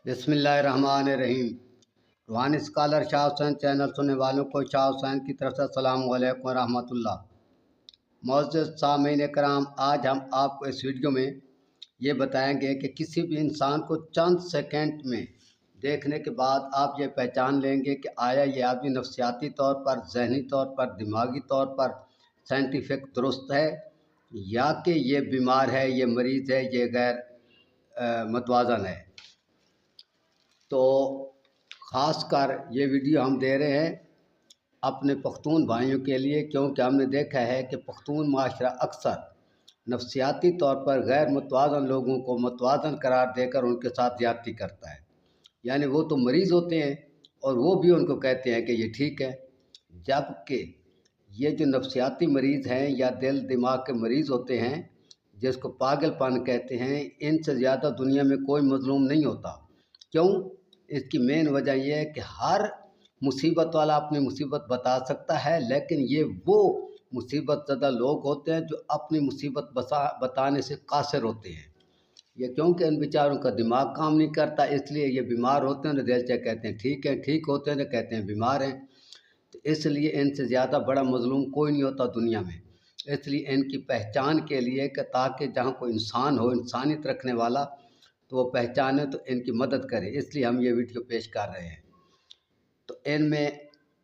बिस्मिल्लाहिर्रहमानिर्रहीम। रूहानी scholar Shah Hussain channel सुनने वालों को शाह हुसैन की तरफ से अस्सलाम वालेकुम व रहमतुल्लाह। मोअज़्ज़ज़ सामीन कराम, आज हम आपको इस वीडियो में ये बताएंगे कि किसी भी इंसान को चंद सेकंड में देखने के बाद आप ये पहचान लेंगे कि आया ये आदमी नफ्सियाती तौर पर, जहनी तौर पर, दिमागी तौर पर साइंटिफिक दुरुस्त है या कि ये बीमार है, ये मरीज़ है, ये गैर मतवाज़न है। तो ख़ास कर ये वीडियो हम दे रहे हैं अपने पख्तून भाइयों के लिए, क्योंकि हमने देखा है कि पख्तून माशरा अक्सर नफ्सियाती तौर पर गैर मुतवाज़न लोगों को मुतवाज़न करार देकर उनके साथ ज़्यादती करता है। यानी वो तो मरीज़ होते हैं और वो भी उनको कहते हैं कि ये ठीक है, जबकि ये जो नफ्सियाती मरीज़ हैं या दिल दिमाग के मरीज़ होते हैं, जिसको पागलपन कहते हैं, इनसे ज़्यादा दुनिया में कोई मज़लूम नहीं होता। क्यों? इसकी मेन वजह यह है कि हर मुसीबत वाला अपनी मुसीबत बता सकता है, लेकिन ये वो मुसीबत ज़्यादा लोग होते हैं जो अपनी मुसीबत बताने से कासिर होते हैं। ये क्योंकि इन बेचारों का दिमाग काम नहीं करता, इसलिए ये बीमार होते हैं। दिल से कहते हैं ठीक है, ठीक होते हैं तो कहते हैं बीमार हैं। तो इसलिए इनसे ज़्यादा बड़ा मज़लूम कोई नहीं होता दुनिया में। इसलिए इनकी पहचान के लिए कि ताकि जहाँ कोई इंसान हो, इंसानियत रखने वाला, तो वो पहचाने तो इनकी मदद करे, इसलिए हम ये वीडियो पेश कर रहे हैं। तो इनमें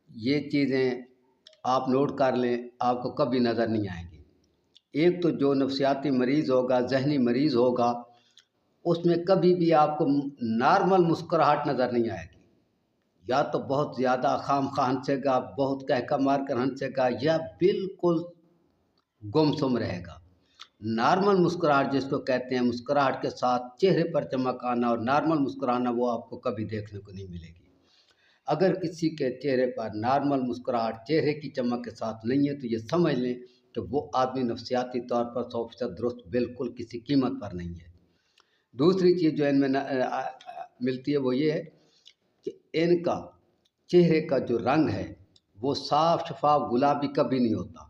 ये चीज़ें आप नोट कर लें, आपको कभी नज़र नहीं आएंगी। एक तो जो नफ्सियाती मरीज़ होगा, जहनी मरीज़ होगा, उसमें कभी भी आपको नॉर्मल मुस्कुराहट नज़र नहीं आएगी। या तो बहुत ज़्यादा खामखा हंसेगा, बहुत कहका मार कर हंसेगा, या बिल्कुल गुमसुम रहेगा। नॉर्मल मुस्कुराहट जिसको कहते हैं, मुस्कुराहट के साथ चेहरे पर चमक आना और नॉर्मल मुस्कुराना, वो आपको कभी देखने को नहीं मिलेगी। अगर किसी के चेहरे पर नॉर्मल मुस्कुराहट चेहरे की चमक के साथ नहीं है, तो ये समझ लें कि वो आदमी नफ्सियाती तौर पर 100% दुरुस्त बिल्कुल किसी कीमत पर नहीं है। दूसरी चीज़ जो इनमें मिलती है वो ये है कि इनका चेहरे का जो रंग है वो साफ शफाफ गुलाबी कभी नहीं होता।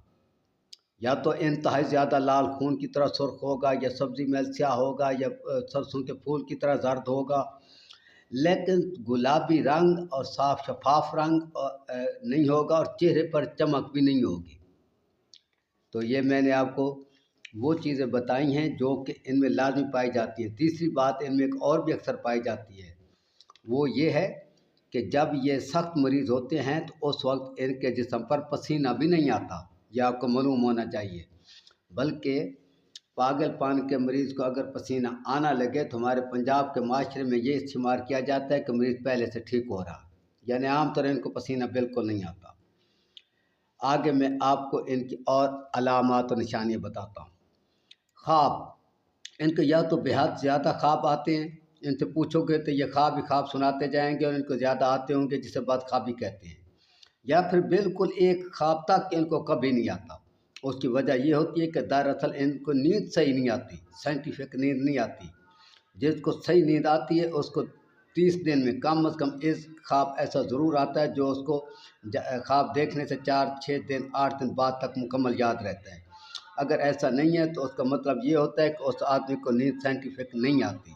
या तो इंतहाई ज़्यादा लाल खून की तरह सुर्ख होगा, या सब्ज़ी में स्याह होगा, या सरसों के फूल की तरह जर्द होगा, लेकिन गुलाबी रंग और साफ शफाफ रंग नहीं होगा, और चेहरे पर चमक भी नहीं होगी। तो ये मैंने आपको वो चीज़ें बताई हैं जो कि इनमें लाजमी पाई जाती हैं। तीसरी बात इनमें एक और भी अक्सर पाई जाती है, वो ये है कि जब ये सख्त मरीज़ होते हैं तो उस वक्त इनके जिस्म पर पसीना भी नहीं आता, यह आपको मालूम होना चाहिए। बल्कि पागलपन के मरीज़ को अगर पसीना आना लगे तो हमारे पंजाब के माशरे में ये इस्तेमाल किया जाता है कि मरीज़ पहले से ठीक हो रहा, यानी आमतौर इनको पसीना बिल्कुल नहीं आता। आगे मैं आपको इनकी और अलामात और निशानियाँ बताता हूँ। ख्वाब, इनको या तो बेहद ज़्यादा ख्वाब आते हैं, इनसे पूछोगे तो ये ख्वाब ही ख्वाब सुनाते जाएंगे, और इनको ज़्यादा आते होंगे जिसे बदख्वाबी कहते हैं। या फिर बिल्कुल एक ख्वाब तक इनको कभी नहीं आता। उसकी वजह ये होती है कि दरअसल इनको नींद सही नहीं आती, साइंटिफिक नींद नहीं आती। जिसको सही नींद आती है उसको 30 दिन में कम से कम एक ख्वाब ऐसा ज़रूर आता है जो उसको ख्वाब देखने से 4-6 दिन 8 दिन बाद तक मुकम्मल याद रहता है। अगर ऐसा नहीं है तो उसका मतलब ये होता है कि उस आदमी को नींद साइंटिफिक नहीं आती।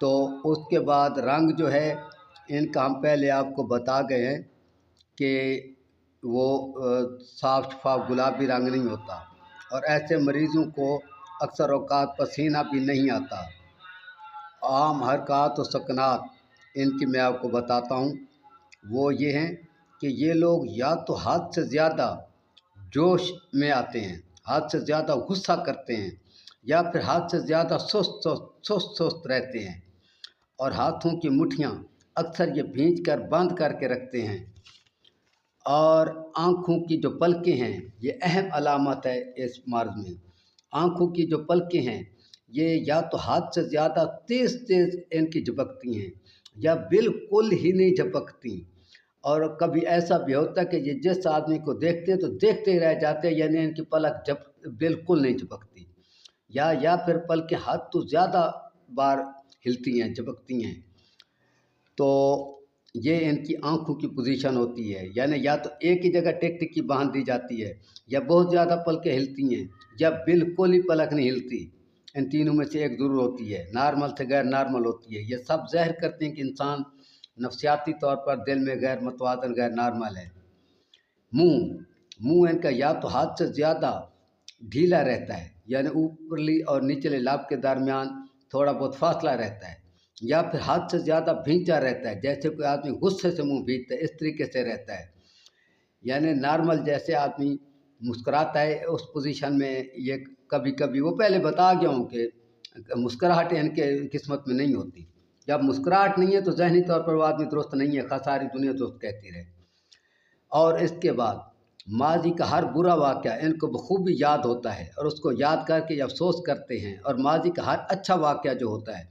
तो उसके बाद रंग जो है इनका हम पहले आपको बता गए हैं कि वो साफ शफाफ गुलाबी रंग नहीं होता, और ऐसे मरीज़ों को अक्सर औकात पसीना भी नहीं आता। आम हरकत और सकनात इनकी मैं आपको बताता हूँ, वो ये हैं कि ये लोग या तो हद से ज़्यादा जोश में आते हैं, हद से ज़्यादा गुस्सा करते हैं, या फिर हद से ज़्यादा सुस्त रहते हैं, और हाथों की मुट्ठियाँ अक्सर ये भींच कर बंद करके रखते हैं। और आँखों की जो पलकें हैं, ये अहम अलामत है इस मर्ज़ में। आँखों की जो पलकें हैं ये या तो हद से ज़्यादा तेज़ इनकी झपकती हैं, या बिल्कुल ही नहीं झपकती। और कभी ऐसा भी होता है कि ये जिस आदमी को देखते हैं तो देखते ही रह जाते हैं, यानी इनकी पलक बिल्कुल नहीं झपकती, या फिर पलकें हद तो ज़्यादा बार हिलती हैं, झपकती हैं। तो ये इनकी आँखों की पोजीशन होती है, यानी या तो एक ही जगह टिक टिक की बांध दी जाती है, या बहुत ज़्यादा पलकें हिलती हैं, या बिल्कुल ही पलक नहीं हिलती। इन तीनों में से एक ज़रूर होती है, नॉर्मल से गैर नॉर्मल होती है। ये सब ज़ाहिर करते हैं कि इंसान नफसियाती तौर पर दिल में गैर मतवाज़न गैर नॉर्मल है। मुंह इनका या तो हाथ से ज़्यादा ढीला रहता है, यानी ऊपरली और निचले लाभ के दरमियान थोड़ा बहुत फासला रहता है, या फिर हाथ से ज़्यादा भींचा रहता है, जैसे कोई आदमी गुस्से से मुंह भींचता है, इस तरीके से रहता है। यानी नॉर्मल जैसे आदमी मुस्कुराता है उस पोजीशन में ये कभी कभी, वो पहले बता गया हूँ कि मुस्कुराहट इनके किस्मत में नहीं होती। जब मुस्कुराहट नहीं है तो ज़हनी तौर पर वो आदमी दुरुस्त नहीं है, सारी दुनिया दुरुस्त कहती रहे। और इसके बाद माजी का हर बुरा वाक़या इनको बखूबी याद होता है और उसको याद करके अफसोस करते हैं, और माजी का हर अच्छा वाक़या जो होता है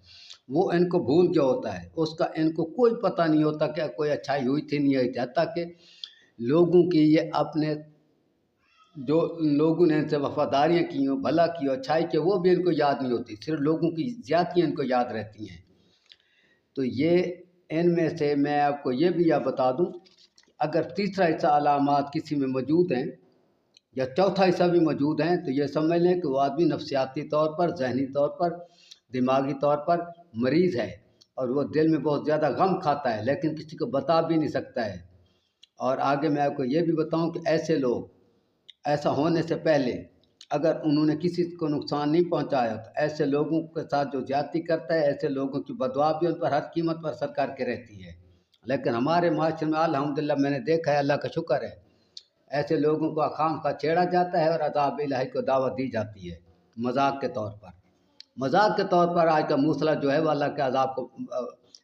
वो इनको भूल गया होता है, उसका इनको कोई पता नहीं होता कि कोई अच्छाई हुई थी नहीं हुई थी। हत्ता कि लोगों की ये अपने जो लोगों ने इनसे वफादारियाँ की हो, भला की हो, अच्छाई की, वो भी इनको याद नहीं होती, सिर्फ लोगों की ज़्यादतियाँ इनको याद रहती हैं। तो ये इनमें से मैं आपको ये भी बता दूं, अगर तीसरा हिस्सा अलामात किसी में मौजूद हैं या चौथा हिस्सा भी मौजूद हैं तो ये समझ लें कि वो आदमी नफसियाती तौर पर, जहनी तौर पर, दिमागी तौर पर मरीज़ है, और वो दिल में बहुत ज़्यादा गम खाता है लेकिन किसी को बता भी नहीं सकता है। और आगे मैं आपको ये भी बताऊं कि ऐसे लोग, ऐसा होने से पहले अगर उन्होंने किसी को नुकसान नहीं पहुंचाया तो ऐसे लोगों के साथ जो ज्यादती करता है, ऐसे लोगों की बददुआ भी उन पर हर कीमत पर असर करके रहती है। लेकिन हमारे माशरे में अल्हम्दुलिल्लाह मैंने देखा है, अल्लाह का शुक्र है, ऐसे लोगों को खाम खा छेड़ा जाता है और अज़ाब इलाही को दावत दी जाती है मजाक के तौर पर। मजाक के तौर पर आज का मूसला जो है वो अल्लाह के अज़ाब को,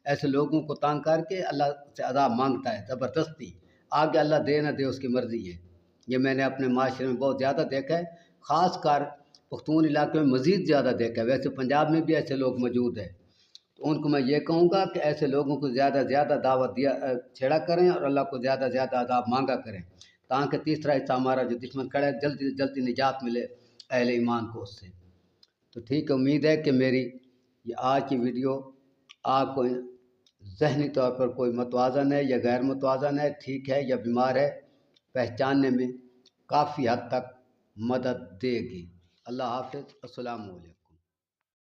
ऐसे लोगों को तंग करके अल्लाह से अज़ाब मांगता है ज़बरदस्ती। आगे अल्लाह दे ना दे उसकी मर्ज़ी है। ये मैंने अपने माशरे में बहुत ज़्यादा देखा है, ख़ास कर पख्तून इलाके में मज़ीद ज़्यादा देखा है। वैसे पंजाब में भी ऐसे लोग मौजूद हैं, तो उनको मैं ये कहूँगा कि ऐसे लोगों को ज़्यादा ज़्यादा दावत छेड़ा करें और अल्लाह को ज़्यादा ज़्यादा अज़ाब मांगा करें, ताकि तीसरा हिस्सा हमारा जो दुश्मन खड़ा है जल्दी से जल्दी निजात मिले अहले ईमान को उससे। तो ठीक है, उम्मीद है कि मेरी ये आज की वीडियो आपको ज़हनी तौर पर कोई मतवाज़न है या गैर मतवाज़न है, ठीक है या बीमार है, पहचानने में काफ़ी हद तक मदद देगी। अल्लाह हाफ़िज़, अस्सलामु अलैकुम।